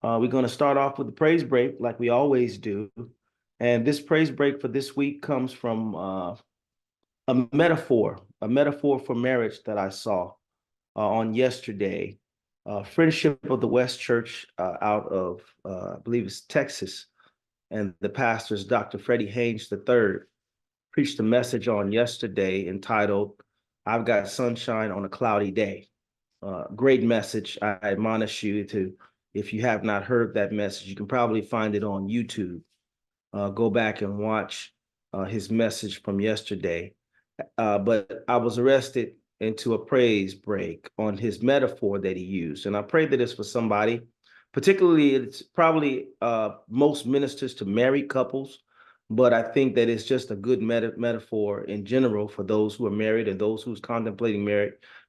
We're going to start off with the praise break like we always do. And this praise break for this week comes from a metaphor for marriage that I saw on yesterday. Friendship of the West Church out of, I believe it's Texas. And the pastor is Dr. Freddie Haynes III, preached a message on yesterday entitled, I've Got Sunshine on a Cloudy Day. Great message. I admonish you to, if you have not heard that message, you can probably find it on YouTube. Go back and watch his message from yesterday. But I was arrested into a praise break on his metaphor that he used. And I pray that it's for somebody, particularly it's probably most ministers to married couples, but I think that it's just a good metaphor in general for those who are married and those who's contemplating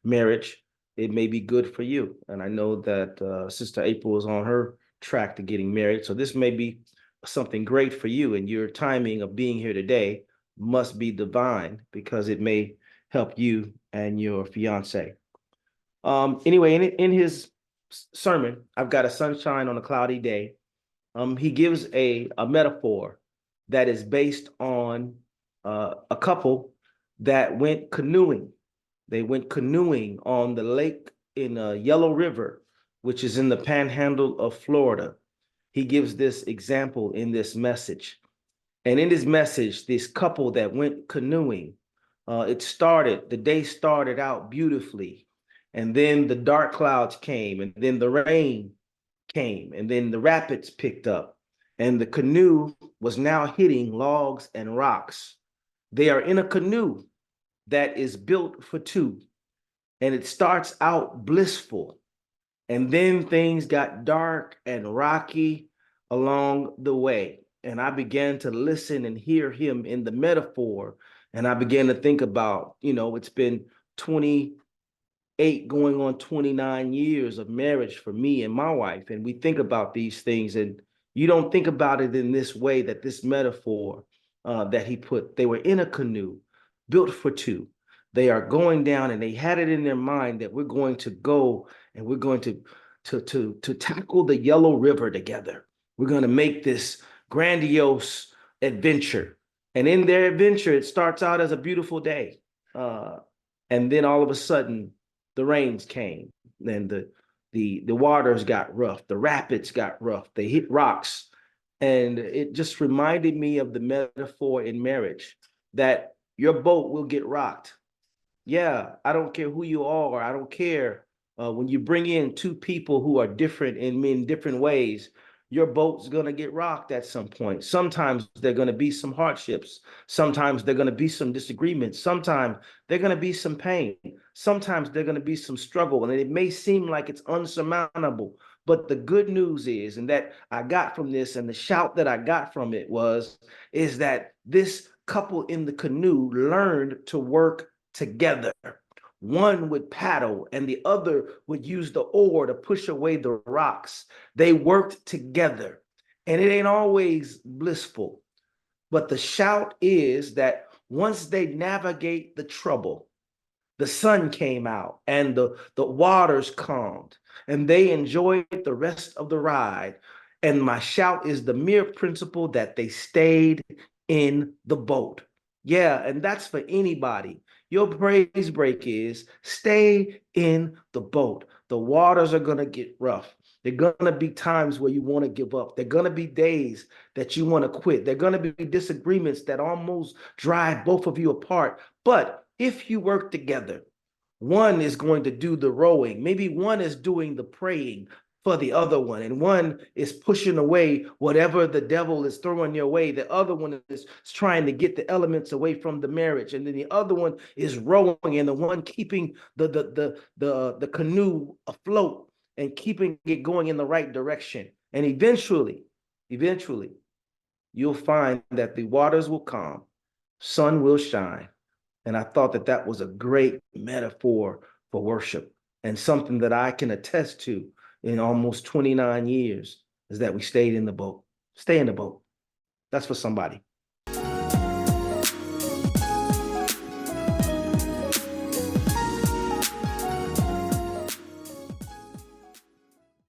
marriage. It may be good for you. And I know that Sister April is on her track to getting married. So this may be something great for you, and your timing of being here today must be divine because it may help you and your fiance. Anyway, in his sermon, I've Got a Sunshine on a Cloudy Day. He gives a metaphor that is based on a couple that went canoeing. They went canoeing on the lake in Yellow River, which is in the panhandle of Florida. He gives this example in this message. And in his message, this couple that went canoeing, the day started out beautifully. And then the dark clouds came, and then the rain came, and then the rapids picked up, and the canoe was now hitting logs and rocks. They are in a canoe that is built for two, and it starts out blissful. And then things got dark and rocky along the way. And I began to listen and hear him in the metaphor. And I began to think about, it's been 28 going on 29 years of marriage for me and my wife. And we think about these things, and you don't think about it in this way, that this metaphor that he put, they were in a canoe built for two. They are going down, and they had it in their mind that we're going to go and we're going to tackle the Yellow River together. We're going to make this grandiose adventure. And in their adventure, it starts out as a beautiful day. And then all of a sudden, the rains came, and the waters got rough, the rapids got rough, they hit rocks. And it just reminded me of the metaphor in marriage that your boat will get rocked. Yeah, I don't care who you are. I don't care when you bring in two people who are different in different ways, your boat's going to get rocked at some point. Sometimes there are going to be some hardships. Sometimes there are going to be some disagreements. Sometimes there are going to be some pain. Sometimes there are going to be some struggle, and it may seem like it's unsurmountable. But the good news is, and that I got from this, and the shout that I got from it is that this couple in the canoe learned to work together. One would paddle and the other would use the oar to push away the rocks. They worked together, and it ain't always blissful. But the shout is that once they navigate the trouble, the sun came out and the waters calmed, and they enjoyed the rest of the ride. And my shout is the mere principle that they stayed in the boat. Yeah, and that's for anybody. Your praise break is stay in the boat. The waters are going to get rough. There are going to be times where you want to give up. There are going to be days that you want to quit. There are going to be disagreements that almost drive both of you apart. But if you work together, one is going to do the rowing. Maybe one is doing the praying for the other one, and one is pushing away whatever the devil is throwing your way. The other one is trying to get the elements away from the marriage, and then the other one is rowing, and the one keeping the canoe afloat and keeping it going in the right direction. And eventually, you'll find that the waters will calm, sun will shine. And I thought that that was a great metaphor for worship, and something that I can attest to in almost 29 years is that we stayed in the boat. Stay in the boat. That's for somebody.